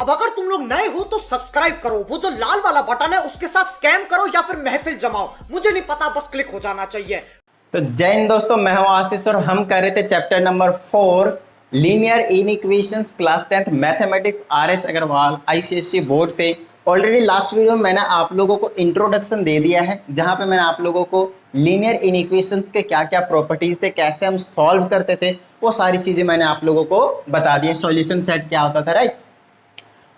अब अगर तुम लोग नए हो तो सब्सक्राइब करो, वो जो लाल वाला बटन है उसके साथ स्कैम करो या फिर महफिल जमाओ, मुझे नहीं पता, बस क्लिक हो जाना चाहिए। तो जय हिंद दोस्तों, मैं हूं आशीष और हम कर रहे थे chapter number 4 linear inequations class 10th mathematics RS Agarwal ICSE board से। ऑलरेडी लास्ट वीडियो में मैंने आप लोगों को इंट्रोडक्शन दे दिया है, जहां पे मैंने आप लोगों को लीनियर इनइक्वेशंस के क्या क्या प्रॉपर्टीज थे, कैसे हम सॉल्व करते थे, वो सारी चीजें मैंने आप लोगों को बता दिया। सॉल्यूशन सेट क्या होता था, राइट।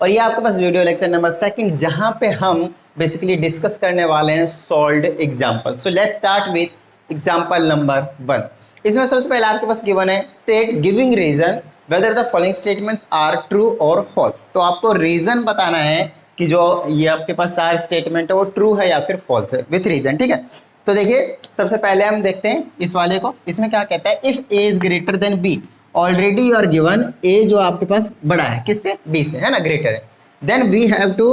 और ये आपके पास वीडियो लेक्चर नंबर 2 जहां पे हम बेसिकली डिस्कस करने वाले हैं solved example. So let's start with example number 1। इसमें सबसे पहले आपके पास गिवन है state giving reason whether the following statements are true और फॉल्स। तो आपको रीजन बताना है कि जो ये आपके पास 4 स्टेटमेंट है वो ट्रू है या फिर फॉल्स है, विथ रीजन, ठीक है। तो देखिए सबसे पहले हम देखते हैं इस वाले को। इसमें क्या कहता है, if A is greater than B, already you are given A जो आपके पास बड़ा है किससे, बी से, है ना, ग्रेटर है। Then we have to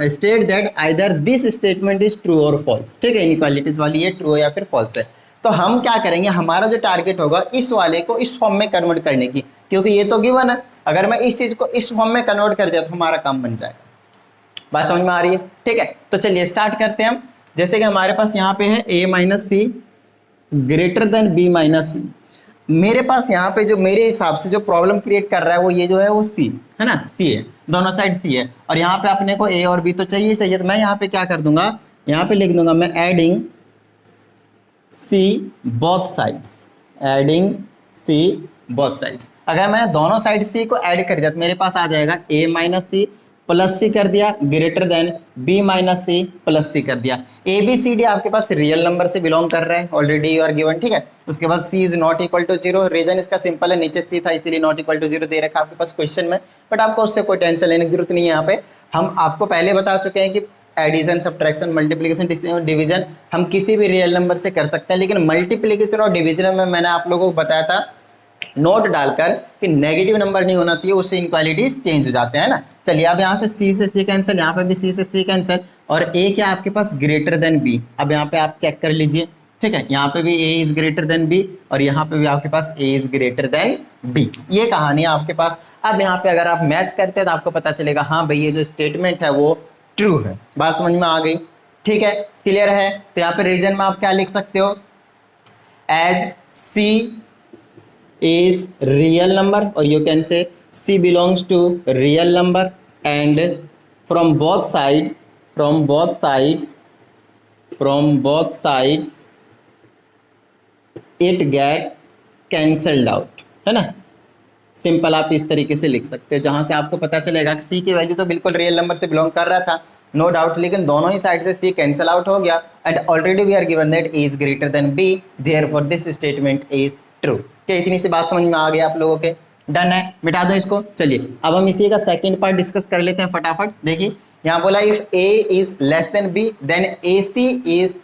state that either this statement is true और फॉल्स, ठीक है। इनइक्वालिटीज वाली ये ट्रू या फिर फॉल्स है। तो हम क्या करेंगे, हमारा जो टारगेट होगा इस वाले को इस फॉर्म में कन्वर्ट करने की, क्योंकि ये तो गिवन है। अगर मैं इस चीज को इस फॉर्म में कन्वर्ट कर दिया तो हमारा काम बन जाएगा। बात समझ में आ रही है, ठीक है। तो चलिए स्टार्ट करते हैं हम। जैसे कि हमारे पास यहाँ पे है a minus C greater than b minus C. मेरे पास यहाँ पे जो मेरे हिसाब से जो प्रॉब्लम क्रिएट कर रहा है वो ये जो है वो c है ना, c है, दोनों साइड c है। और यहाँ पे अपने को a और b तो चाहिए चाहिए, तो मैं यहाँ पे क्या कर दूंगा, यहाँ पे लिख दूंगा मैं adding c both sides, adding c both sides. अगर मैंने दोनों साइड c को ऐड कर दिया तो मेरे पास आ जाएगा a minus C plus C कर दिया greater than b minus C plus C कर दिया। ए बी सी डी आपके पास रियल नंबर से बिलोंग कर रहा है, ऑलरेडी यू आर गिवन, ठीक है। उसके बाद c is not equal to 0। Reason इसका सिंपल है, नीचे c था इसीलिए नॉट इक्वल टू 0 दे रखा आपके पास क्वेश्चन में, बट आपको उससे कोई टेंशन लेने की जरूरत नहीं है। यहाँ पे हम आपको पहले बता चुके हैं कि एडिशन, सब्ट्रैक्शन, मल्टीप्लिकेशन, डिवीजन हम किसी भी रियल नंबर से कर सकते हैं, लेकिन मल्टीप्लिकेशन और डिवीजन में मैंने आप लोगों को बताया था नोट डालकर कि नेगेटिव नंबर नहीं होना चाहिए, उससे इनक्वालिटीज चेंज हो जाते हैं ना। चलिए अब यहाँ से c से c कैंसिल, यहाँ पे भी c से c कैंसिल, और a क्या आपके पास ग्रेटर देन b। अब यहाँ पे आप चेक कर लीजिए, ठीक है। यहाँ पे भी a is greater than b और यहाँ पे भी आपके पास a is greater than b। ये कहानी है आपके पास। अब यहाँ पे अगर आप मैच करते हैं तो आपको पता चलेगा हाँ भाई ये जो स्टेटमेंट है वो ट्रू है। बात समझ में आ गई, ठीक है, क्लियर है। तो यहाँ पे रीजन में आप क्या लिख सकते हो, as c is real number, or you can say c belongs to real number, and from both sides it get cancelled out, है ना। सिंपल आप इस तरीके से लिख सकते हो, जहां से आपको पता चलेगा कि c की वैल्यू तो बिल्कुल रियल नंबर से बिलोंग कर रहा था, नो डाउट, लेकिन दोनों ही साइड से c कैंसिल आउट हो गया। And already we are given that a is greater than b, therefore this statement is true. क्या इतनी सी बात समझ में आ गई आप लोगों के, डन है, मिटा दो इसको। चलिए अब हम इसी का सेकंड पार्ट डिस्कस कर लेते हैं फटाफट। देखिए यहाँ बोला if a is less than b then ac is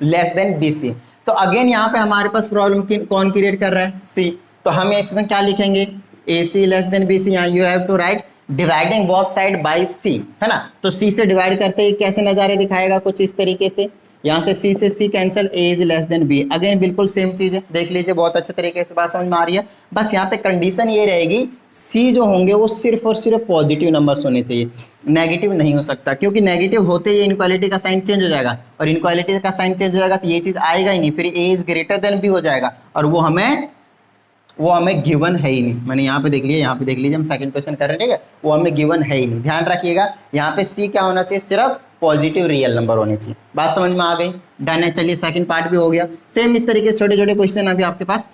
less than bc। तो अगेन यहाँ पे हमारे पास प्रॉब्लम कौन क्रिएट कर रहा है, c। तो हम इसमें क्या लिखेंगे, ac लेस देन bc। यहाँ you have to write dividing both side by c, है ना। तो c से डिवाइड करते ही कैसे नजारे दिखाएगा, कुछ इस तरीके से। यहाँ से c से c cancel, a is less than b। Again बिल्कुल सेम चीज है, देख लीजिए, बहुत अच्छे तरीके से बात समझ में आ रही है। बस यहाँ पे कंडीशन ये रहेगी, c जो होंगे वो सिर्फ और सिर्फ पॉजिटिव नंबर्स होने चाहिए, नेगेटिव नहीं हो सकता, क्योंकि नेगेटिव होते ही इनक्वालिटी का साइन चेंज हो जाएगा, और इनक्वालिटी का साइन चेंज हो जाएगा तो ये चीज आएगा ही नहीं, फिर a is greater than b हो जाएगा, और वो हमें गिवन है ही नहीं। मैंने यहाँ पे देख लिया, यहाँ पे देख लीजिए, हम सेकंड क्वेश्चन कर रहे हैं, ठीक है, वो हमें गिवन है ही नहीं। ध्यान रखिएगा यहाँ पे c क्या होना चाहिए, सिर्फ पॉजिटिव रियल नंबर होने चाहिए। बात समझ में आ गई, डन है। चलिए सेकंड पार्ट भी हो गया। सेम इस तरीके से छोटे छोटे क्वेश्चन अभी आपके पास।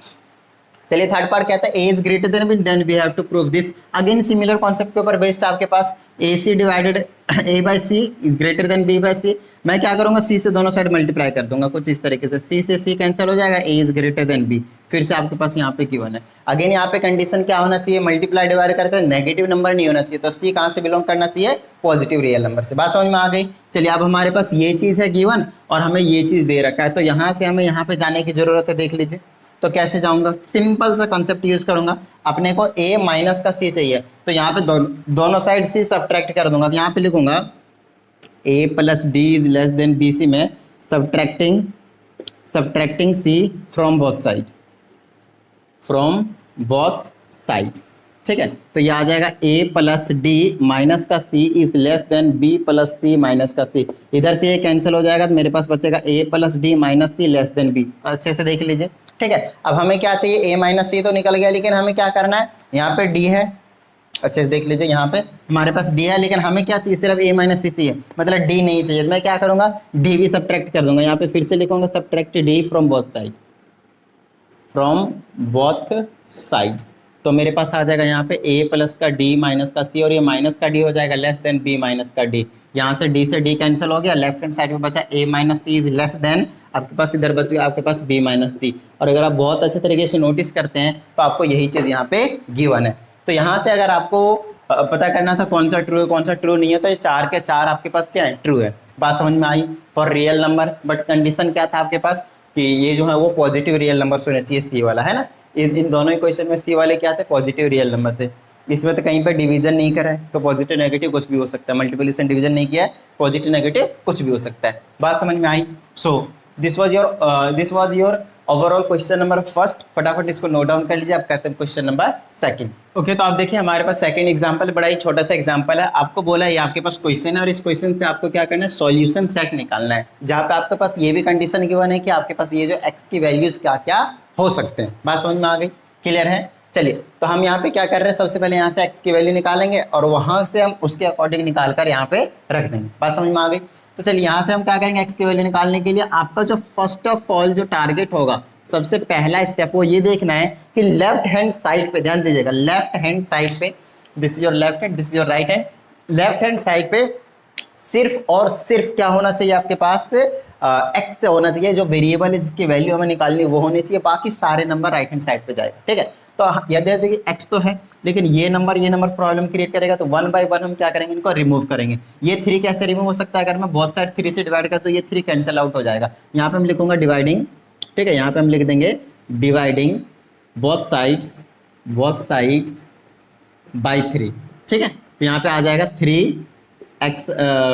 चलिए थर्ड पार्ट कहता है a is greater than b then we have to prove this. Again similar concept के ऊपर बेस्ड आपके पास ac divided a by c is greater than b by c। मैं क्या करूंगा, c से दोनों साइड मल्टीप्लाई कर दूंगा कुछ इस तरीके से, c से c कैंसिल हो जाएगा, a is greater than b। फिर से आपके पास यहाँ पे गिवन है। अगेन यहाँ पे कंडीशन क्या होना चाहिए, मल्टीप्लाई डिवाइड करते हैं, नेगेटिव नंबर नहीं होना चाहिए। तो c कहाँ से बिलोंग करना चाहिए, पॉजिटिव रियल नंबर से। बात समझ में आ गई। चलिए अब हमारे पास ये चीज़ है गिवन और हमें ये चीज़ दे रखा है, तो यहाँ से हमें यहाँ पे जाने की जरूरत है। देख लीजिए तो कैसे जाऊंगा, सिंपल सा कॉन्सेप्ट यूज करूंगा। अपने को a माइनस का c चाहिए, तो यहाँ पे दोनों साइड c सब्ट्रैक्ट कर दूंगा। तो यहाँ पे लिखूंगा a plus d is less than bc में subtracting c from both sides, ठीक है। तो ये आ जाएगा a प्लस डी माइनस का c is less than b plus C minus का c। इधर से ये कैंसिल हो जाएगा तो मेरे पास बचेगा a plus D minus C less than b। अच्छे से देख लीजिए, ठीक है। अब हमें क्या चाहिए, a माइनस सी तो निकल गया, लेकिन हमें क्या करना है, यहाँ पे d है, अच्छे से देख लीजिए, यहाँ पे हमारे पास d है, लेकिन हमें क्या चाहिए, सिर्फ a माइनस सी है, मतलब d नहीं चाहिए। तो मैं क्या करूँगा, d भी सब्ट्रैक्ट कर दूंगा, यहाँ पे फिर से लिखूंगा subtract d from both side, from both sides. तो मेरे पास आ जाएगा यहाँ पे a प्लस का d माइनस का c, और ये माइनस का d हो जाएगा लेस देन b माइनस का d। यहाँ से d कैंसिल हो गया, लेफ्ट हैंड साइड में बचा a minus C is less than, आपके पास इधर बच गया आपके पास b माइनस डी। और अगर आप बहुत अच्छे तरीके से नोटिस करते हैं तो आपको यही चीज़ यहाँ पे गिवन है। तो यहाँ से अगर आपको पता करना था कौन सा ट्रू है कौन सा ट्रू नहीं है, तो ये 4 के 4 आपके पास क्या है, ट्रू है। बात समझ में आई for real number, but condition क्या था आपके पास कि ये जो है वो पॉजिटिव रियल नंबर होना चाहिए, सी वाला, है ना। इन दोनों ही क्वेश्चन में सी वाले क्या थे, पॉजिटिव रियल नंबर थे। इसमें तो कहीं पर डिवीजन नहीं करा है, तो पॉजिटिव नेगेटिव कुछ भी हो सकता है, मल्टीप्लिकेशन डिवीजन नहीं किया है, पॉजिटिव नेगेटिव कुछ भी हो सकता है। बात समझ में आई। So this was your overall question number first. फटाफट इसको नोट डाउन कर लीजिए। आप कहते हैं क्वेश्चन नंबर सेकंड। ओके, तो आप देखिए हमारे पास सेकंड एग्जांपल बड़ा ही छोटा सा एग्जांपल है। आपको बोला है ये आपके पास क्वेश्चन है और इस क्वेश्चन से आपको क्या करना है, सॉल्यूशन सेट निकालना है, जहाँ पे आपके पास ये भी कंडीशन गिवन है कि आपके पास ये जो एक्स की वैल्यूज क्या क्या हो सकते हैं। बात समझ में आ गई, क्लियर है। चलिए, तो हम यहाँ पे क्या कर रहे हैं, सबसे पहले यहाँ से x की वैल्यू निकालेंगे और वहां से हम उसके अकॉर्डिंग निकाल कर यहाँ पे रख देंगे। बात समझ में आ गई। तो चलिए यहाँ से हम क्या करेंगे, x की वैल्यू निकालने के लिए आपका जो फर्स्ट ऑफ ऑल जो टारगेट होगा, सबसे पहला स्टेप वो ये देखना है कि लेफ्ट हैंड साइड पे ध्यान दीजिएगा, लेफ्ट हैंड साइड पे, this is your left hand, this is your right hand, left hand side पे सिर्फ और सिर्फ क्या होना चाहिए आपके पास, एक्स से होना चाहिए। जो वेरिएबल है जिसकी वैल्यू हमें निकालनी वो होनी चाहिए, बाकी सारे नंबर राइट हैंड साइड पे जाएगा, ठीक है। तो यदि देखिए एक्स तो है, लेकिन ये नंबर प्रॉब्लम क्रिएट करेगा, तो 1 बाय 1 हम क्या करेंगे, इनको रिमूव करेंगे। ये 3 कैसे रिमूव हो सकता है, अगर मैं बहुत सारे 3 से डिवाइड कर तो ये 3 कैंसिल आउट हो जाएगा। यहाँ पे हम लिखूंगा डिवाइडिंग, ठीक है, यहाँ पे हम लिख देंगे डिवाइडिंग बोथ साइड्स बाई 3, ठीक है। तो यहाँ पे आ जाएगा 3x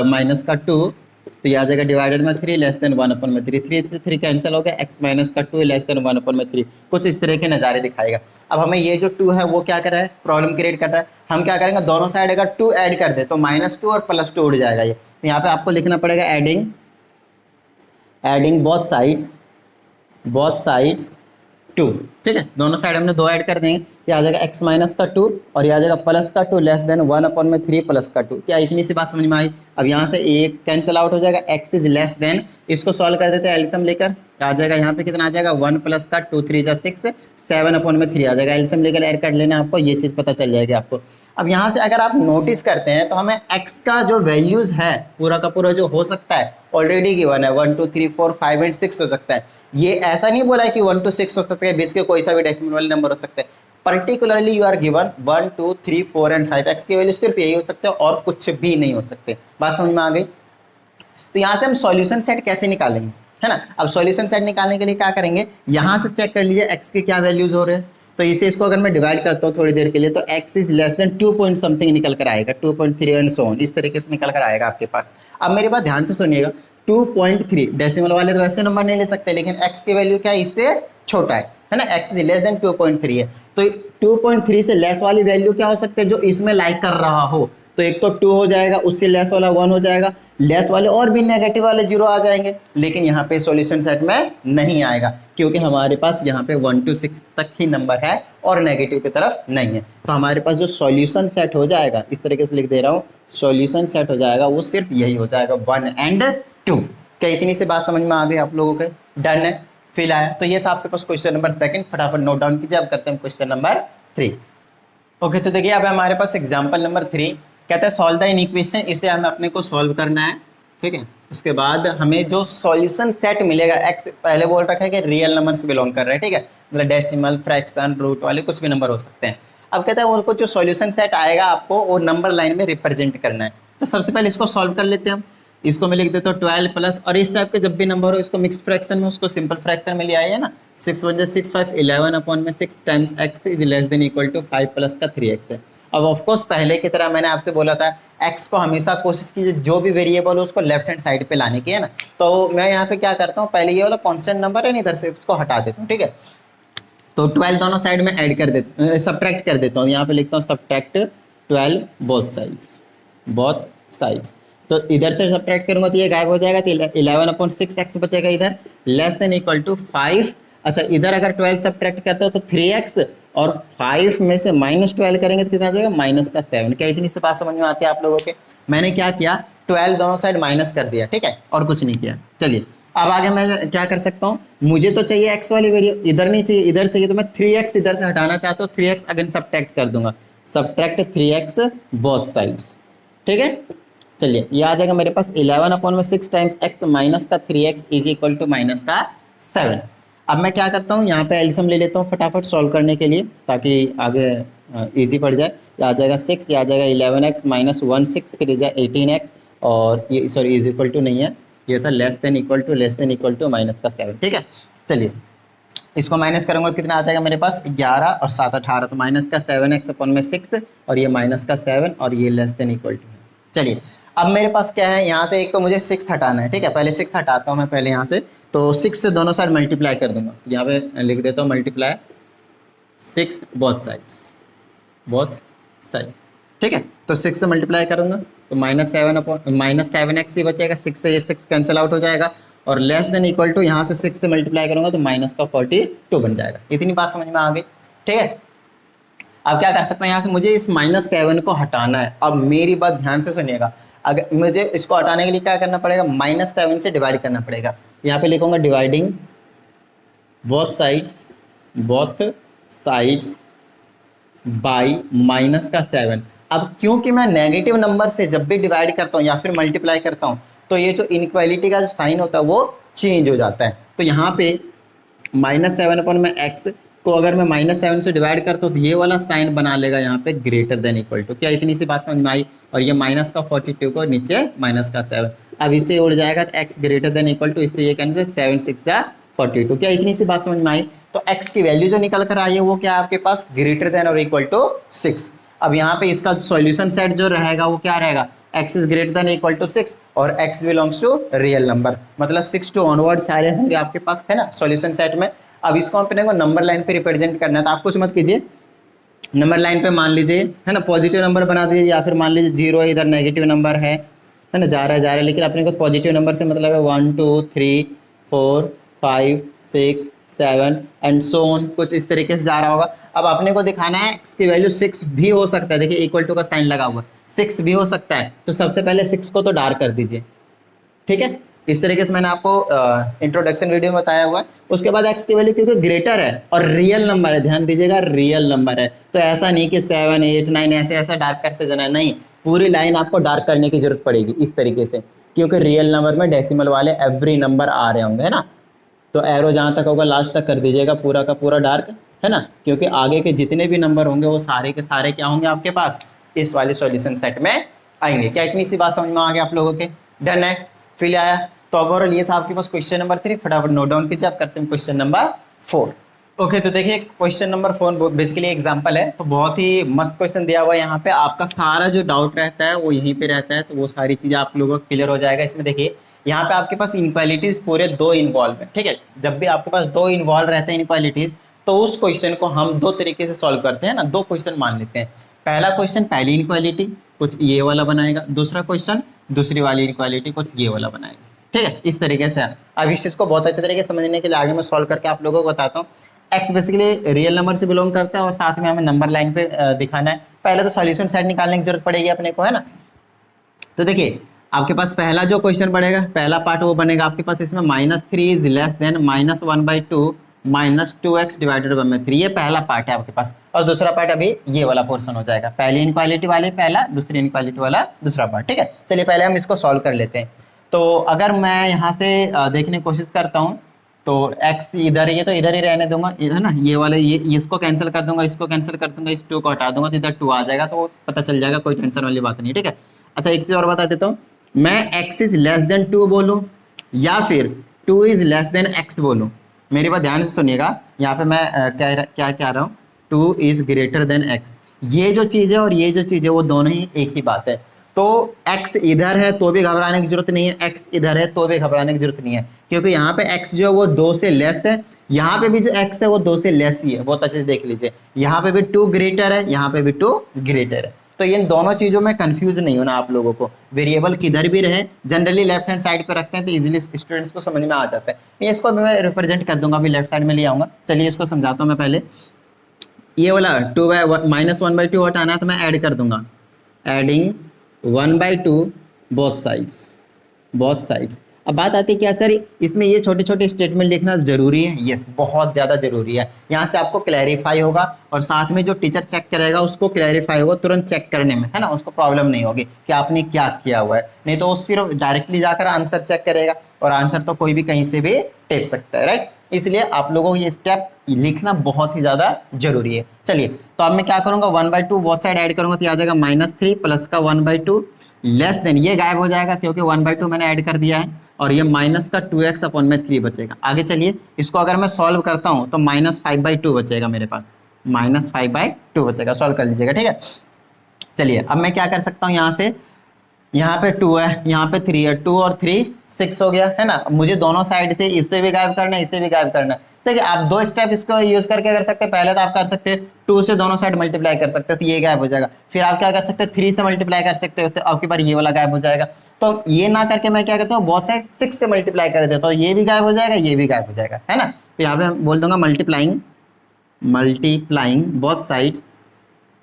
माइनस का 2, तो ये आ जाएगा डिवाइडेड में 3 लेस देन 1/3। 3 से 3 कैंसिल हो गया, x माइनस का 2 लेस देन 1/3। कुछ इस तरह के नज़ारे दिखाएगा। अब हमें ये जो 2 है वो क्या कर रहा है, प्रॉब्लम क्रिएट कर रहा है। हम क्या करेंगे, दोनों साइड अगर 2 ऐड कर दे तो -2 और +2 उड़ जाएगा ये। तो यहाँ पे आपको लिखना पड़ेगा एडिंग बोथ साइड्स 2, ठीक है। दोनों साइड हमने 2 ऐड कर देंगे, ये आ जाएगा x माइनस का 2 और ये आ जाएगा प्लस का 2 लेस देन 1/3 प्लस का 2। क्या इतनी सी बात समझ में आई। अब यहाँ से एक कैंसिल आउट हो जाएगा, x इज लेस देन, इसको सॉल्व कर देते हैं एलसीएम लेकर, आ जाएगा यहाँ पे कितना आ जाएगा, 1 प्लस का 2 3 जा 6 7/3 आ जाएगा। एलसीएम लेकर ऐड कर लेना, आपको ये चीज़ पता चल जाएगी आपको। अब यहाँ से अगर आप नोटिस करते हैं तो हमें x का जो वैल्यूज है पूरा का पूरा जो हो सकता है ऑलरेडी गिवन है, 1 2 3 4 5 एंड 6 हो सकता है। ये ऐसा नहीं बोला है कि 1 to 6 हो सकता है, बीच के कोई सा भी डेसिमल वाले नंबर हो सकते हैं। Particularly you are given 1 2 3 4 and 5, x की वैल्यू सिर्फ यही हो सकते हैं और कुछ भी नहीं हो सकते। बात समझ में आ गई। तो यहाँ से हम सॉल्यूशन सेट कैसे निकालेंगे, है ना। अब सॉल्यूशन सेट निकालने के लिए क्या करेंगे, यहाँ से चेक कर लीजिए एक्स के क्या वैल्यूज हो रहे हैं। तो इसे इसको अगर मैं डिवाइड करता हूँ थोड़ी देर के लिए, तो x is less then 2 point something निकल कर आएगा, 2.3 एंड सो ऑन, इस तरीके से निकल कर आएगा आपके पास। अब मेरे पास ध्यान से सुनिएगा, 2.3 डेसिमल वाले तो वैसे नंबर नहीं ले सकते, लेकिन x की वैल्यू क्या है, इससे छोटा है ना, x इज लेस देन 2.3 है। तो 2.3 से लेस वाली वैल्यू क्या हो सकती है, जो इसमें लाइक कर रहा हो। तो एक तो 2 हो जाएगा, उससे लेस वाला 1 हो जाएगा, लेस वाले और भी नेगेटिव वाले 0 आ जाएंगे। लेकिन यहाँ पे सॉल्यूशन सेट में नहीं आएगा, क्योंकि हमारे पास यहाँ पे 1 to 6 तक ही नंबर है और नेगेटिव की तरफ नहीं है। तो हमारे पास जो सॉल्यूशन सेट हो जाएगा, इस तरीके से लिख दे रहा हूँ, सॉल्यूशन सेट हो जाएगा वो सिर्फ यही हो जाएगा, 1 and 2। क्या इतनी सी बात समझ में आ गई आप लोगों के, डन है, फील आया। तो ये था आपके पास क्वेश्चन नंबर सेकंड, फटाफट नोट डाउन कीजिए। अब करते हैं क्वेश्चन नंबर 3। ओके, तो देखिए अब हमारे पास एग्जांपल नंबर 3 कहता है सॉल्व द इनइक्वेशन, इसे हमें अपने को सॉल्व करना है, ठीक है। उसके बाद हमें जो सॉल्यूशन सेट मिलेगा, एक्स पहले बोल रखा है कि रियल नंबर से बिलोंग कर रहा है, ठीक है, मतलब डेसिमल, फ्रैक्शन, रूट वाले कुछ भी नंबर हो सकते हैं। अब कहता है उनको जो सॉल्यूशन सेट आएगा आपको वो नंबर लाइन में रिप्रेजेंट करना है। तो सबसे पहले इसको सॉल्व कर लेते हैं हम। इसको मैं लिख देता हूँ 12 प्लस, और इस टाइप के जब भी नंबर हो इसको मिक्स्ड फ्रैक्शन में, उसको सिंपल फ्रैक्शन में ले आइए ना। 6 1 6 5 11/6 times x is less than equal to 5 plus का 3x है। अब ऑफकोर्स पहले की तरह मैंने आपसे बोला था x को हमेशा कोशिश कीजिए जो भी वेरिएबल हो उसको लेफ्ट हैंड साइड पे लाने की, है ना। तो मैं यहाँ पे क्या करता हूँ, पहले ये वाला कांस्टेंट नंबर है ना, इधर से उसको हटा देता हूँ, ठीक है। तो 12 दोनों साइड में ऐड कर देता सब्ट्रैक्ट कर देता हूँ, यहाँ पे लिखता हूँ सब्ट्रैक्ट 12 बोथ साइड्स। तो इधर से सब्ट्रैक्ट करूंगा तो ये गायब हो जाएगा, तो 11/6 बचेगा इधर, लेस देन इक्वल टू 5। अच्छा इधर अगर 12 सब्ट्रैक्ट करते हो तो 3x, और 5 में से -12 करेंगे तो कितना आ जाएगा -7। क्या इतनी सी बात समझ में आती है आप लोगों के? मैंने क्या किया, 12 दोनों साइड माइनस कर दिया, ठीक है, और कुछ नहीं किया। चलिए अब आगे मैं क्या कर सकता हूँ, मुझे तो चाहिए x वाली वैल्यू, इधर नहीं चाहिए इधर चाहिए, तो मैं 3x इधर से हटाना चाहता हूँ, 3x अगेन सब्ट्रैक्ट कर दूंगा, सब्ट्रैक्ट 3x बोथ साइड्स, ठीक है। चलिए ये आ जाएगा मेरे पास 11/6 टाइम्स x माइनस का 3x इज इक्वल टू -7। अब मैं क्या करता हूँ, यहाँ पे एलसीएम ले लेता हूँ फटाफट सॉल्व करने के लिए, ताकि आगे इजी पड़ जाए। ये आ जाएगा 6, ये आ जाएगा 11x माइनस 1 6 3 जा 18x, और ये सॉरी इज इक्वल टू नहीं है, ये था लेस देन इक्वल टू -7, ठीक है। चलिए इसको माइनस करूँगा तो कितना आ जाएगा मेरे पास 11 और 7 18, तो -7x/6 और ये -7 और ये लेस देन इक्वल टू। चलिए अब मेरे पास क्या है, यहाँ से एक तो मुझे 6 हटाना है, ठीक है, पहले 6 हटाता हूँ मैं पहले यहाँ से, तो 6 से दोनों साइड मल्टीप्लाई कर दूंगा, तो यहाँ पे लिख देता हूँ मल्टीप्लाई 6 बोथ साइड्स, ठीक है। तो 6 से मल्टीप्लाई करूँगा तो -7x ही बचेगा, 6 से ये 6 कैंसिल आउट हो जाएगा, और लेस देन इक्वल टू यहाँ से 6 से मल्टीप्लाई करूँगा तो -42 बन जाएगा। इतनी बात समझ में आ गई, ठीक है। अब क्या कर सकते हैं, यहाँ से मुझे इस -7 को हटाना है। अब मेरी बात ध्यान से सुनिएगा, अगर मुझे इसको हटाने के लिए क्या करना पड़ेगा, -7 से डिवाइड करना पड़ेगा। यहाँ पे लिखूंगा डिवाइडिंग बोथ साइड्स बाय -7। अब क्योंकि मैं नेगेटिव नंबर से जब भी डिवाइड करता हूँ या फिर मल्टीप्लाई करता हूँ तो ये जो इनइक्वालिटी का जो साइन होता है वो चेंज हो जाता है। तो यहाँ पे -7 में x को अगर मैं -7 से डिवाइड करता हूँ तो ये वाला साइन बना लेगा यहाँ पे ग्रेटर देन इक्वल टू। क्या इतनी सी बात समझ में आई? और ये -42 को नीचे -7, अब इससे उड़ जाएगा तो x greater than equal to, इससे ये कैंसिल 7 6 42। क्या इतनी सी बात समझ में आई? तो x की वैल्यू जो निकल कर आई है वो क्या है आपके पास, ग्रेटर देन और इक्वल टू 6। अब यहाँ पे इसका सॉल्यूशन सेट जो रहेगा वो क्या रहेगा, x is greater than equal to 6 और x belongs to real number, मतलब 6 टू ऑनवर्ड सारे होंगे आपके पास, है ना, सॉल्यूशन सेट में। अब इसको अपने को नंबर लाइन पे रिप्रेजेंट करना है, तो आप कुछ मत कीजिए, नंबर लाइन पे मान लीजिए, है ना, पॉजिटिव नंबर बना दीजिए, या फिर मान लीजिए 0 है, इधर नेगेटिव नंबर है ना, जा रहा है, लेकिन अपने को पॉजिटिव नंबर से मतलब है 1 2 3 4 5 6 7 एंड सो ऑन, कुछ इस तरीके से जा रहा होगा। अब अपने को दिखाना है x की वैल्यू 6 भी हो सकता है, देखिए इक्वल टू का साइन लगा हुआ, 6 भी हो सकता है, तो सबसे पहले 6 को तो डार्क कर दीजिए, ठीक है। इस तरीके से मैंने आपको इंट्रोडक्शन वीडियो में बताया हुआ है। उसके बाद x की वैल्यू क्योंकि ग्रेटर है और रियल नंबर है, ध्यान दीजिएगा रियल नंबर है, तो ऐसा नहीं कि 7 8 9 ऐसे डार्क करते जाना, नहीं, पूरी लाइन आपको डार्क करने की जरूरत पड़ेगी इस तरीके से, क्योंकि रियल नंबर में डेसिमल वाले एवरी नंबर आ रहे होंगे, है ना। तो एरो जहाँ तक होगा लास्ट तक कर दीजिएगा पूरा का पूरा डार्क, है ना, क्योंकि आगे के जितने भी नंबर होंगे वो सारे के सारे क्या होंगे आपके पास, इस वाले सॉल्यूशन सेट में आएंगे। क्या इतनी सी बात समझ में आ गया आप लोगों के? डन है, फिल आया। तो ओवरऑल ये था आपके पास क्वेश्चन नंबर 3, फटाफट नोट डाउन कीजिए। आप करते हैं क्वेश्चन नंबर 4। ओके, तो देखिए क्वेश्चन नंबर 4 बेसिकली एग्जांपल है, तो बहुत ही मस्त क्वेश्चन दिया हुआ है यहाँ पे। आपका सारा जो डाउट रहता है वो यहीं पे रहता है, तो वो सारी चीजें आप लोगों को क्लियर हो जाएगा। इसमें देखिए यहाँ पे आपके पास इनक्वालिटीज पूरे 2 इन्वॉल्व है, ठीक है। जब भी आपके पास 2 इन्वॉल्व रहते हैं इनक्वालिटीज, तो उस क्वेश्चन को हम 2 तरीके से सॉल्व करते हैं ना, 2 क्वेश्चन मान लेते हैं। पहला क्वेश्चन पहली इनक्वालिटी कुछ ये वाला बनाएगा, दूसरा क्वेश्चन दूसरी वाली इनक्वालिटी कुछ ये वाला बनाएगा, ठीक है, इस तरीके से। अब इस चीज को बहुत अच्छे तरीके से समझने के लिए आगे मैं सॉल्व करके आप लोगों को बताता हूँ। एक्स बेसिकली रियल नंबर से बिलोंग करता है और साथ में हमें नंबर लाइन पे दिखाना है। पहले तो सॉल्यूशन सेट निकालने की जरूरत पड़ेगी अपने को, है ना। तो देखिए आपके पास पहला जो क्वेश्चन पड़ेगा, पहला पार्ट वो बनेगा आपके पास, इसमें -3 is less then -1/2 -2x divided by 3, ये पहला पार्ट है आपके पास। और दूसरा पार्ट अभी ये वाला पोर्शन हो जाएगा, पहली इनक्वालिटी वाले पहला, दूसरी इनक्वालिटी वाला दूसरा पार्ट, ठीक है। चलिए पहले हम इसको सॉल्व कर लेते हैं। तो अगर मैं यहाँ से देखने की कोशिश करता हूँ तो x इधर ही है तो इधर ही रहने दूंगा, है ना, ये वाले ये इसको कैंसिल कर दूंगा, इसको कैंसिल कर दूंगा, इस 2 को हटा दूंगा तो इधर 2 आ जाएगा, तो पता चल जाएगा, कोई टेंशन वाली बात नहीं, ठीक है। अच्छा एक चीज़ और बता देता हूँ, मैं x इज लेस देन 2 बोलूँ या फिर 2 इज लेस देन x बोलूँ, मेरी बात ध्यान से सुनिएगा। यहाँ पे मैं क्या कह रहा हूँ, 2 इज ग्रेटर देन x, ये जो चीज़ है और ये जो चीज़ है वो दोनों ही एक ही बात है। तो x इधर है तो भी घबराने की जरूरत नहीं है, x इधर है तो भी घबराने की जरूरत नहीं है, क्योंकि यहाँ पे x जो है वो 2 से लेस है, यहाँ पे भी जो x है वो 2 से लेस ही है। बहुत अच्छे से देख लीजिए, यहाँ पे भी 2 ग्रेटर है, यहाँ पे भी 2 ग्रेटर है। तो इन दोनों चीजों में कंफ्यूज नहीं होना आप लोगों को, वेरिएबल किधर भी रहे जनरली लेफ्ट हैंड साइड पे रखते हैं तो इजीली स्टूडेंट्स को समझ में आ जाता है। मैं इसको मैं रिप्रेजेंट कर दूंगा, अभी लेफ्ट साइड में ले आऊंगा। चलिए इसको समझाता हूँ मैं पहले। ये वाला टू बाई -1/2 हटाना है तो मैं ऐड कर दूंगा, एडिंग 1/2 बोथ साइड्स। अब बात आती है क्या सर इसमें ये छोटे छोटे स्टेटमेंट लिखना जरूरी है? यस, बहुत ज़्यादा जरूरी है। यहाँ से आपको क्लैरिफाई होगा और साथ में जो टीचर चेक करेगा उसको क्लैरिफाई होगा तुरंत चेक करने में, है ना, उसको प्रॉब्लम नहीं होगी कि आपने क्या किया हुआ है। नहीं तो वो सिर्फ डायरेक्टली जाकर आंसर चेक करेगा और आंसर तो कोई भी कहीं से भी टेप सकता है, राइट। इसलिए आप लोगों को ये स्टेप लिखना बहुत ही ज़्यादा जरूरी है। चलिए तो अब मैं क्या करूँगा, 1/2 बोथ साइड ऐड करूँगा तो आ जाएगा -3 प्लस का 1/2 लेस देन, ये गायब हो जाएगा क्योंकि 1/2 मैंने ऐड कर दिया है, और ये माइनस का 2x/3 बचेगा। आगे चलिए इसको अगर मैं सॉल्व करता हूँ तो -5/2 बचेगा मेरे पास, -5/2 बचेगा। सॉल्व कर लीजिएगा, ठीक है। चलिए अब मैं क्या कर सकता हूँ, यहाँ से यहाँ पे 2 है, यहाँ पे 3 है, 2 और 3 6 हो गया, है ना। मुझे दोनों साइड से इससे भी गायब करना है, इससे भी गायब करना है। देखिए आप 2 स्टेप इसको यूज करके कर सकते हैं। पहले तो आप कर सकते हैं 2 से दोनों साइड मल्टीप्लाई कर सकते हो तो ये गायब हो जाएगा। फिर आप क्या कर सकते हैं 3 से मल्टीप्लाई कर सकते हो तो आपके बार ये वाला गायब हो जाएगा। तो ये ना करके मैं क्या करता हूँ, बहुत साइड 6 से मल्टीप्लाई कर देता हूँ, ये भी गायब हो जाएगा, ये भी गायब हो जाएगा, है ना। तो यहाँ पे बोल दूंगा मल्टीप्लाइंग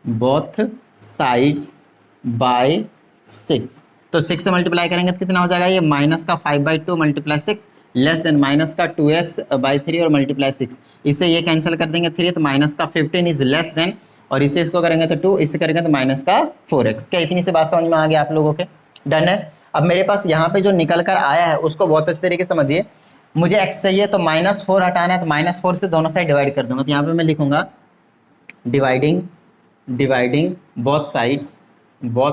बोथ साइड्स बाय 6। तो 6 से मल्टीप्लाई करेंगे तो कितना हो जाएगा, ये माइनस का 5/2 मल्टीप्लाई 6 लेस देन माइनस का 2x/3 और मल्टीप्लाई 6। इसे ये कैंसिल कर देंगे 3, तो माइनस का 15 इज लेस देन, और इसे इसको करेंगे तो 2, इसे करेंगे तो माइनस का 4x। क्या इतनी सी बात समझ में आ गया आप लोगों के? डन है। अब मेरे पास यहाँ पे जो निकल कर आया है उसको बहुत अच्छे तरीके से समझिए। मुझे x चाहिए तो -4 हटाना है तो -4 से दोनों साइड डिवाइड कर दूंगा। तो यहाँ पे मैं लिखूंगा डिवाइडिंग बोथ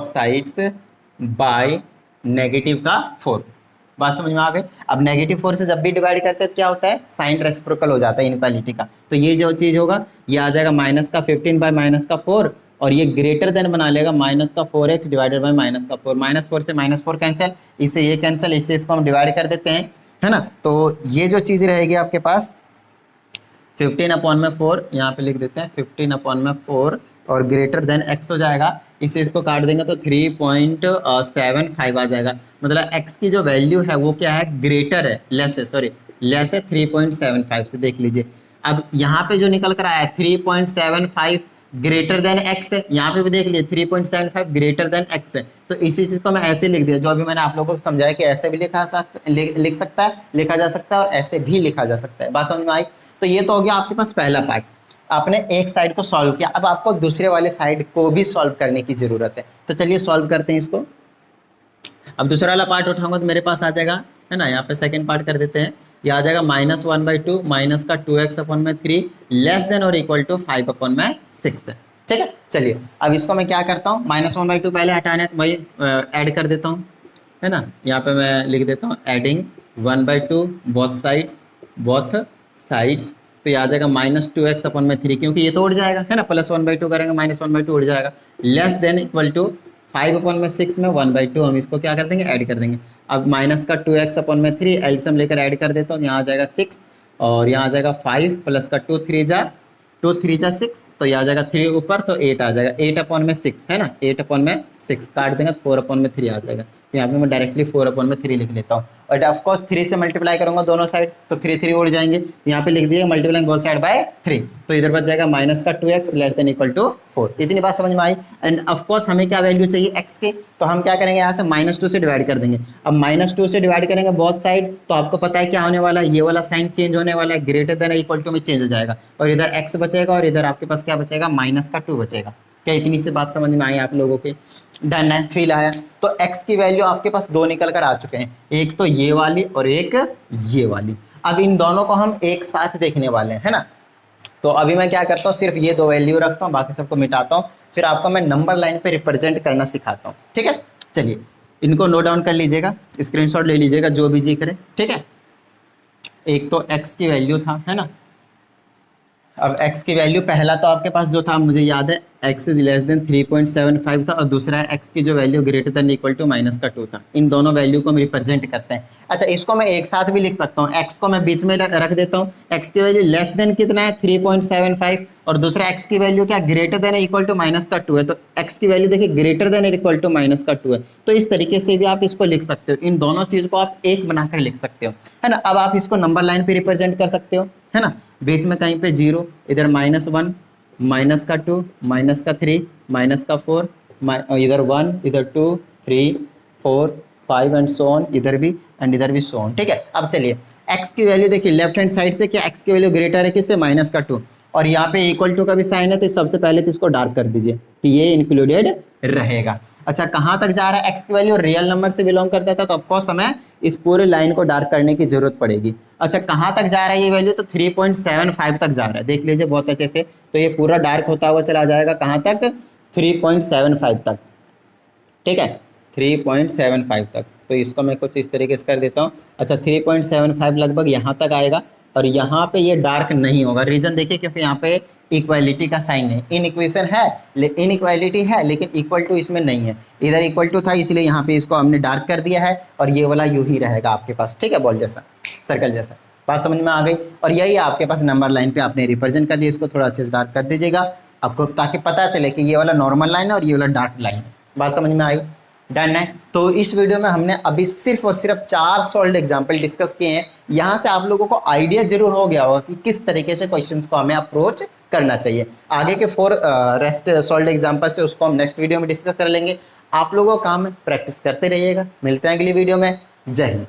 साइड्स बाय -4। बात समझ में आ गई? अब -4 से जब भी डिवाइड करते हैं तो क्या होता है, साइन रेसिप्रोकल हो जाता है इनइक्वालिटी का। तो ये जो चीज़ होगा ये आ जाएगा -15 बाय -4, और ये ग्रेटर देन बना लेगा -4x डिवाइडेड बाय -4। -4 से -4 कैंसिल, इससे ये कैंसिल, इससे इसको हम डिवाइड कर देते हैं, है ना। तो ये जो चीज़ रहेगी आपके पास 15/4, यहाँ पे लिख देते हैं 15/4, और ग्रेटर देन x हो जाएगा। इसे इसको काट देंगे तो 3.75 आ जाएगा। मतलब x की जो वैल्यू है वो क्या है, ग्रेटर है, लेस है 3.75 से। देख लीजिए अब यहाँ पे जो निकल कर आया है 3.75 ग्रेटर देन x है, यहाँ पे भी देख लीजिए 3.75 ग्रेटर देन x है। तो इसी चीज़ को मैं ऐसे लिख दिया, जो अभी मैंने आप लोगों को समझाया कि ऐसे भी लिखा जा सकता है और ऐसे भी लिखा जा सकता है। बात समझ में आई? तो ये तो हो गया आपके पास पहला पार्ट, आपने एक साइड को सॉल्व किया। अब आपको दूसरे वाले साइड को भी सॉल्व करने की जरूरत है। तो चलिए सॉल्व करते हैं इसको। अब दूसरा वाला पार्ट उठाऊंगा तो मेरे पास आ जाएगा, है ना, यहाँ पे सेकंड पार्ट कर देते हैं। ये आ जाएगा -1/2 माइनस का 2x/3 लेस देन और इक्वल टू 5/6 है। ठीक है, चलिए अब इसको मैं क्या करता हूँ, -1/2 पहले हटाना है तो वही ऐड कर देता हूँ, है ना। यहाँ पे मैं लिख देता हूँ एडिंग 1/2 बोथ साइड्स। तो ये आ जाएगा -2x/3, क्योंकि ये तो उड़ जाएगा, है ना, +1/2 करेंगे -1/2 उड़ जाएगा, लेस देन इक्वल टू 5/6 में 1/2 हम इसको क्या कर देंगे, ऐड कर देंगे। अब माइनस का 2x/3 एलसीएम लेकर ऐड कर देता हूँ, यहाँ आ जाएगा 6 और यहाँ आ जाएगा 5 प्लस का 2 3 जा 6, तो ये आ जाएगा 3 ऊपर तो 8 आ जाएगा, 8/6 है ना, 8/6 काट देंगे तो 4/3 आ जाएगा। तो यहाँ पे मैं डायरेक्टली 4/3 लिख लेता हूँ, और ऑफकोर्स 3 से मल्टीप्लाई करूंगा दोनों साइड तो 3 उड़ जाएंगे। यहाँ पे लिख दिए मल्टीप्लाइंग बोथ साइड बाय 3, तो इधर बच जाएगा माइनस का 2x less than equal to 4। इतनी बात समझ में आई। एंड ऑफकोर्स हमें क्या वैल्यू चाहिए x के, तो हम क्या करेंगे, यहाँ से -2 से डिवाइड कर देंगे। अब -2 से डिवाइड करेंगे बोथ साइड, तो आपको पता है क्या होने वाला है, ये वाला साइन चेंज होने वाला है, ग्रेटर देन इक्वल टू में चेंज हो जाएगा, और इधर x बचेगा और इधर आपके पास क्या बचेगा, -2 बचेगा। क्या इतनी सी बात समझ में आई आप लोगों के? डन है, फील आया। तो x की वैल्यू आपके पास 2 निकल कर आ चुके हैं, एक तो ये वाली और एक ये वाली। अब इन दोनों को हम एक साथ देखने वाले हैं, है ना। तो अभी मैं क्या करता हूँ, सिर्फ ये 2 वैल्यू रखता हूँ, बाकी सबको मिटाता हूँ, फिर आपको मैं नंबर लाइन पे रिप्रेजेंट करना सिखाता हूँ। ठीक है, चलिए इनको नोट डाउन कर लीजिएगा, स्क्रीनशॉट ले लीजिएगा, जो भी जी करे। ठीक है, एक तो x की वैल्यू था, है ना, अब x की वैल्यू पहला तो आपके पास जो था मुझे याद है x इज लेस देन 3.75 था और दूसरा x की जो value greater than equal to -2 था। इन दोनों वैल्यू को हम रिप्रेजेंट करते हैं। अच्छा, इसको मैं एक साथ भी लिख सकता हूँ, x को मैं बीच में रख देता हूँ। x की वैल्यू लेस देन कितना है 3.75 और दूसरा x की वैल्यू क्या ग्रेटर देन इक्वल टू -2 है। तो x की वैल्यू देखिए ग्रेटर देन इक्वल टू -2 है। तो इस तरीके से भी आप इसको लिख सकते हो, इन दोनों चीज को आप एक बनाकर लिख सकते हो, है ना। अब आप इसको नंबर लाइन पे रिप्रेजेंट कर सकते हो, है ना। बीच में कहीं पे 0, इधर -1, -2, -3, -4, इधर 1, इधर 2, 3, 4, 5 एंड सो ऑन, इधर भी एंड इधर भी सो ऑन। ठीक है, अब चलिए x की वैल्यू देखिए लेफ्ट हैंड साइड से क्या x की वैल्यू ग्रेटर है किससे -2 और यहाँ पे इक्वल टू का भी साइन है, तो सबसे पहले तो इसको डार्क कर दीजिए कि ये इंक्लूडेड रहेगा। अच्छा, कहाँ तक जा रहा है, x की वैल्यू रियल नंबर से बिलोंग करता था तो ऑफकोर्स हमें इस पूरे लाइन को डार्क करने की जरूरत पड़ेगी। अच्छा, कहाँ तक जा रहा है ये वैल्यू, तो 3.75 तक जा रहा है, देख लीजिए बहुत अच्छे से। तो ये पूरा डार्क होता हुआ चला जाएगा कहाँ तक, 3.75 तक। ठीक है, 3.75 तक। तो इसको मैं कुछ इस तरीके से कर देता हूँ। अच्छा, 3.75 लगभग यहाँ तक आएगा और यहाँ पे ये डार्क नहीं होगा। रीजन देखिए क्योंकि यहाँ पे इक्वालिटी का साइन है, इन इक्वेशन है, इनइक्वालिटी है लेकिन इक्वल टू इसमें नहीं है। इधर इक्वल टू था इसलिए यहाँ पे इसको हमने डार्क कर दिया है और ये वाला यूं ही रहेगा आपके पास। ठीक है, बॉल जैसा, सर्कल जैसा। बात समझ में आ गई। और यही आपके पास नंबर लाइन पे आपने रिप्रेजेंट कर दिया, इसको थोड़ा अच्छे से डार्क कर दीजिएगा आपको, ताकि पता चले कि ये वाला नॉर्मल लाइन है और ये वाला डार्क लाइन है। बात समझ में आई, डन है। तो इस वीडियो में हमने अभी सिर्फ और सिर्फ 4 सॉल्व्ड एग्जाम्पल डिस्कस किए हैं। यहाँ से आप लोगों को आइडिया जरूर हो गया होगा कि किस तरीके से क्वेश्चंस को हमें अप्रोच करना चाहिए। आगे के 4 रेस्ट सॉल्व्ड एग्जाम्पल से उसको हम नेक्स्ट वीडियो में डिस्कस कर लेंगे। आप लोगों का काम है प्रैक्टिस करते रहिएगा। मिलते हैं अगली वीडियो में। जय हिंद।